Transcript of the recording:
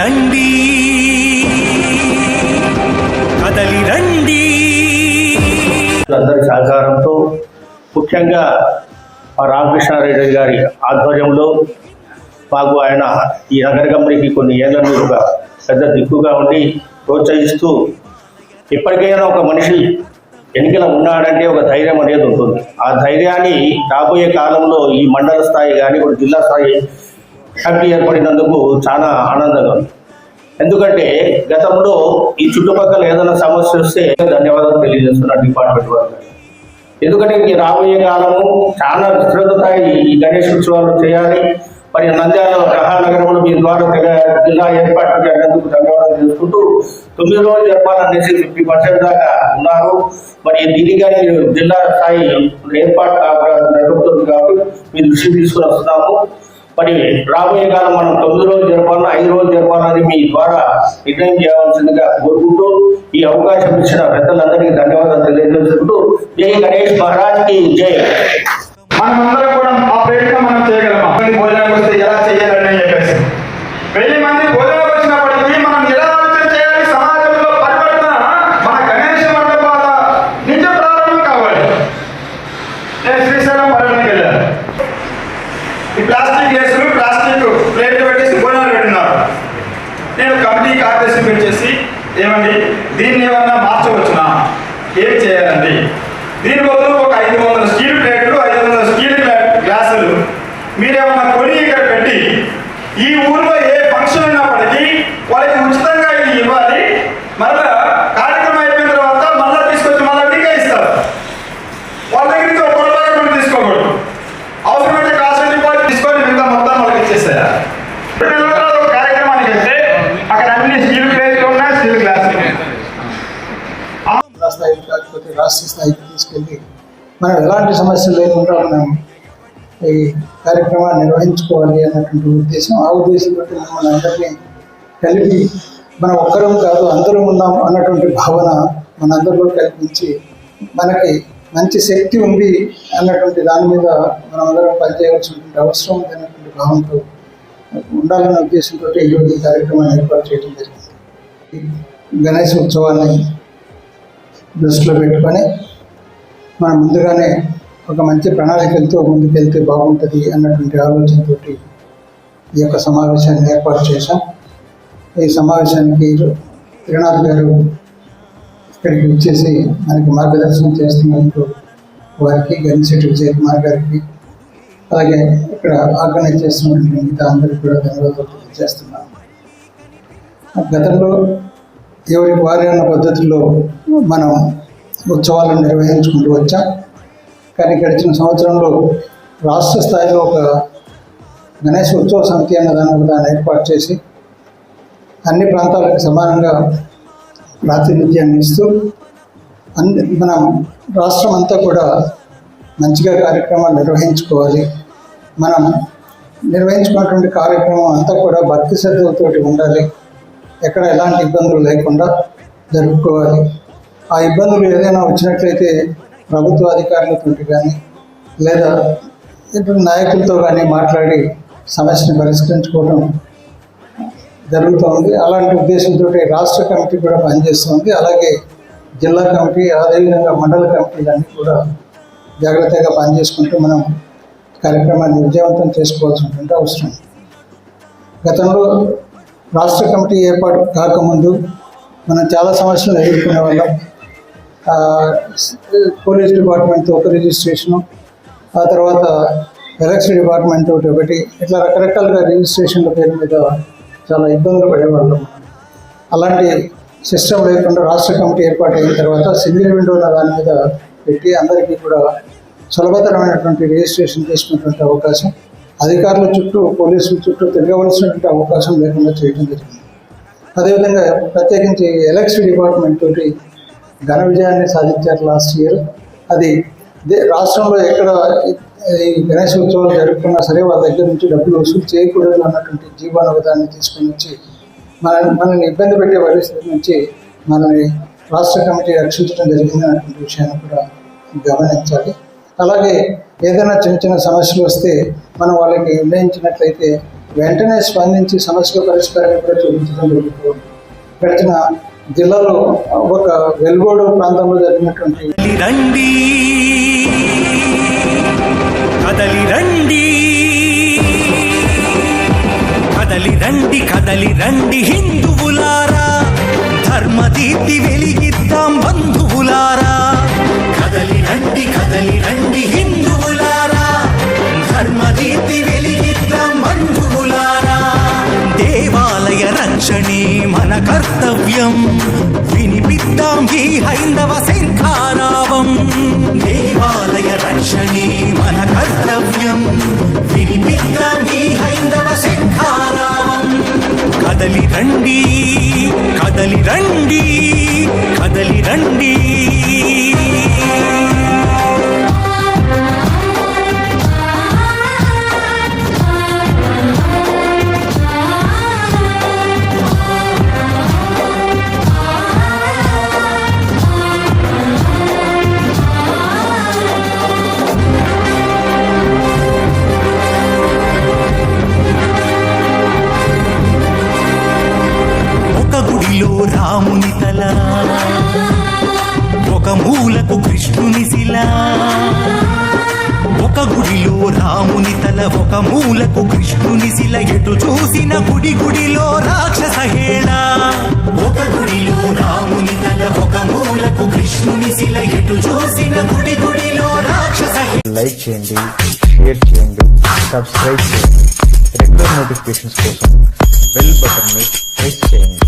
రండి కదలి రండి. అందరి సహకారంతో ముఖ్యంగా రామకృష్ణారెడ్డి గారి ఆధ్వర్యంలో మాకు ఆయన ఈ నగర కమిటీకి కొన్ని ఏళ్ల మీదుగా పెద్ద దిక్కుగా ఉండి ప్రోత్సహిస్తూ ఎప్పటికైనా ఒక మనిషి ఎన్నికల ఉన్నాడంటే ఒక ధైర్యం అనేది ఉంటుంది. ఆ ధైర్యాన్ని రాబోయే కాలంలో ఈ మండల స్థాయి కానీ ఇప్పుడు జిల్లా స్థాయి కమిటీ ఏర్పడినందుకు చాలా ఆనందంగా ఉంది. ఎందుకంటే గతంలో ఈ చుట్టుపక్కల ఏదైనా సమస్య వస్తే ధన్యవాదాలు తెలియజేస్తున్న డిపార్ట్మెంట్ వారు. ఎందుకంటే ఈ రాబోయే కాలము చాలా విస్తృతస్థాయి ఈ గణేష్ ఉత్సవాలు చేయాలి. మరి నంద్యాల మహానగరంలో మీ ద్వారా జిల్లా ఏర్పాటు చేసినందుకు ధన్యవాదాలు చేసుకుంటూ 9 రోజులు జరపాలనేసి 50% దాకా ఉన్నారు. మరి దీనిగా జిల్లా స్థాయి ఏర్పాటు జరుగుతుంది కాబట్టి మీ దృష్టికి తీసుకుని వస్తున్నాము. మరి రాబోయే కాలం మనం 9 రోజులు జరపాలన్నా 5 రోజులు జరపాలని మీ ద్వారా నిర్ణయం చేయవలసిందిగా కోరుకుంటూ ఈ అవకాశం ఇచ్చిన పెద్దలందరికీ ధన్యవాదాలు తెలియజేసుకుంటూ జై గణేష్ మహారాజ్ కి జై. మనమందరం కూడా ఆ ప్రయత్నం మనం చేయగలమా? భోజనానికి వస్తే ఎలా చేయాలని చెప్పేసి 1000 మంది భోజనానికి వచ్చినప్పటికీ మనం ఎలా ఆలోచన చేయాలి? సమాజంలో పరివర్తన మన గణేష్ మండపాల నిజ ప్రారంభం కావాలి. నేను శ్రీశైలం పర్యటనకి వెళ్ళాను. ఈ ప్లాస్టిక్ గ్లాసులు ప్లాస్టిక్ ప్లేట్లు పెట్టేసి భోజనాలు పెట్టినారు. నేను కమిటీ కార్యదర్శి పెట్టేసి ఏమండి దీన్ని ఏమన్నా మార్చవచ్చునా? ఏం చేయాలండి? దీని బదులు ఒక 500 స్టీల్ ప్లేట్లు 500 స్టీల్ గ్లాసులు మీరేమన్నా కొని ఇక్కడ పెట్టి ఈ ఊర్లో ఏ ఫంక్షన్ అయినప్పటికీ వాళ్ళకి ఉచితంగా ఇది ఇవ్వాలి. మళ్ళా కార్యక్రమం అయిపోయిన తర్వాత మళ్ళీ తీసుకొచ్చి మళ్ళీ మీకే ఇస్తారు. వాళ్ళ దగ్గర నుంచి ఒక రూపాయి కూడా తీసుకోకూడదు. అవసరమైతే కాస్ట్ డిపాజిట్ తీసుకొని మిగతా మొత్తం వాళ్ళకి ఇచ్చేస్తారా? ఒక కార్యక్రమానికి వెళ్తే అక్కడ అన్ని స్టీల్ ప్లేట్లు ఉన్నాయి, స్టీల్ గ్లాసులు. స్థాయికి కాకపోతే రాష్ట్ర స్థాయికి తీసుకెళ్ళి మనం ఎలాంటి సమస్యలు లేకుండా మనం ఈ కార్యక్రమాన్ని నిర్వహించుకోవాలి అన్నటువంటి ఉద్దేశం. ఆ ఉద్దేశంతో మిమ్మల్ని అందరినీ కలిపి మనం ఒక్కరం కాదు అందరం ఉన్నాం అన్నటువంటి భావన మనందరిలో కల్పించి మనకి మంచి శక్తి ఉంది అన్నటువంటి దాని మీద మనం అందరం పనిచేయవలసినటువంటి అవసరం ఉంది అన్నటువంటి భావంతో ఉండాలన్న ఉద్దేశంతో ఈరోజు ఈ కార్యక్రమాన్ని ఏర్పాటు చేయడం జరిగింది. గణేష్ ఉత్సవాన్ని దృష్టిలో పెట్టుకొని మనం ముందుగానే ఒక మంచి ప్రణాళికలతో ముందుకెళ్తే బాగుంటుంది అన్నటువంటి ఆలోచనతో ఈ యొక్క సమావేశాన్ని ఏర్పాటు చేశాం. ఈ సమావేశానికి త్రినాథ్ గారు ఇక్కడికి వచ్చేసి మనకి మార్గదర్శనం చేస్తున్నందుకు వారికి గణేశెట్టి విజయ్ కుమార్ గారికి అలాగే ఇక్కడ ఆర్గనైజ్ చేస్తున్నటువంటి మిగతా అందరికీ కూడా ధన్యవాదాలు తెలియజేస్తున్నాను. గతంలో ఎవరికి వారి అన్న పద్ధతుల్లో మనం ఉత్సవాలను నిర్వహించుకుంటూ వచ్చాం. కానీ గడిచిన సంవత్సరంలో రాష్ట్ర స్థాయిలో ఒక గణేష్ ఉత్సవ సమితి అన్న దాన్ని ఏర్పాటు చేసి అన్ని ప్రాంతాలకు సమానంగా ప్రాతినిధ్యాన్ని ఇస్తూ మనం రాష్ట్రం అంతా కూడా మంచిగా కార్యక్రమాలు నిర్వహించుకోవాలి. మనం నిర్వహించుకున్నటువంటి కార్యక్రమం అంతా కూడా భక్తి శ్రద్ధలతోటి ఉండాలి. ఎక్కడ ఎలాంటి ఇబ్బందులు లేకుండా జరుపుకోవాలి. ఆ ఇబ్బందులు ఏదైనా వచ్చినట్లయితే ప్రభుత్వ అధికారులతో కానీ లేదా ఇటు నాయకులతో కానీ మాట్లాడి సమస్యను పరిష్కరించుకోవడం జరుగుతూ ఉంది. అలాంటి ఉద్దేశంతో రాష్ట్ర కమిటీ కూడా పనిచేస్తుంది. అలాగే జిల్లా కమిటీ అదేవిధంగా మండల కమిటీలన్నీ కూడా జాగ్రత్తగా పనిచేసుకుంటూ మనం కార్యక్రమాన్ని విజయవంతం చేసుకోవాల్సినటువంటి అవసరం. గతంలో రాష్ట్ర కమిటీ ఏర్పాటు కాకముందు మనం చాలా సమస్యలు ఎదుర్కొనే వాళ్ళం. పోలీస్ డిపార్ట్మెంట్తో ఒక రిజిస్ట్రేషను, ఆ తర్వాత ఎలక్షన్ డిపార్ట్మెంట్ ఒకటి, ఇట్లా రకరకాలుగా రిజిస్ట్రేషన్ల పేరు మీద చాలా ఇబ్బందులు పడేవాళ్ళం. అలాంటి సిస్టమ్ లేకుండా రాష్ట్ర కమిటీ ఏర్పాటు అయిన తర్వాత సింగిల్ విండోల దాని మీద పెట్టి అందరికీ కూడా సులభతరమైనటువంటి రిజిస్ట్రేషన్ చేసుకున్నటువంటి అవకాశం, అధికారుల చుట్టూ పోలీసుల చుట్టూ తిరగవలసినటువంటి అవకాశం లేకుండా చేయడం జరిగింది. అదేవిధంగా ప్రత్యేకించి ఎలక్షన్ డిపార్ట్మెంట్ తోటి ఘన విజయాన్ని సాధించారు లాస్ట్ ఇయర్. అది రాష్ట్రంలో ఎక్కడ ఈ గణేష్ ఉత్సవాలు జరుపుకున్నా సరే వాళ్ళ దగ్గర నుంచి డబ్బులు వసూలు చేయకూడదు అన్నటువంటి జీవనోపాధాన్ని తీసుకుని వచ్చి మనల్ని ఇబ్బంది పెట్టే పరిస్థితి నుంచి మనల్ని రాష్ట్ర కమిటీ రక్షించడం జరిగింది అన్నటువంటి విషయాన్ని కూడా గమనించాలి. అలాగే ఏదైనా చిన్న చిన్న సమస్యలు వస్తే మనం వాళ్ళకి నిర్ణయించినట్లయితే వెంటనే స్పందించి సమస్య పరిష్కారాన్ని కూడా చూపించడం జరుగుతుంది. గడిచిన జిల్లాలో ఒక వెలుగోడు ప్రాంతంలో జరిగినటువంటి రండి కదలి రండి కదలి రండి కదలి రండి హిందువులారా, ధర్మదీప్తి వెలిగిద్దాం బంధువులారా. కదలి రండి హిందువులారా, ధర్మదీప్తి వెలిగిద్దాం బంధువులారా. దేవాలయ రక్షణే మన కర్తవ్యం, వినిపిద్దాం ఈ హైందవ శంఖారావం. దేవాలయ రక్షణే మన కర్తవ్యం, వినిపిద్దాం ఈ హైందవ శంఖారావం. కదలి రండి కదలి రండి కదలి రండి. రాముని తల, ఒక మూలకు కృష్ణుని శిల. ఒక గుడిలో రాముని తల, ఒక మూలకు కృష్ణుని శిల. ఎటు చూసిన గుడి గుడిలో రాక్షస హేళ. ఒక గుడిలో రాముని తల, ఒక మూలకు కృష్ణుని శిల. ఎటు చూసిన గుడి గుడిలో రాక్షస హేళ. లైక్ చేయండి, షేర్ చేయండి, సబ్స్క్రైబ్ చేయండి. రెగ్యులర్ నోటిఫికేషన్స్ కోసం బెల్ బటన్ ని ప్రెస్ చేయండి.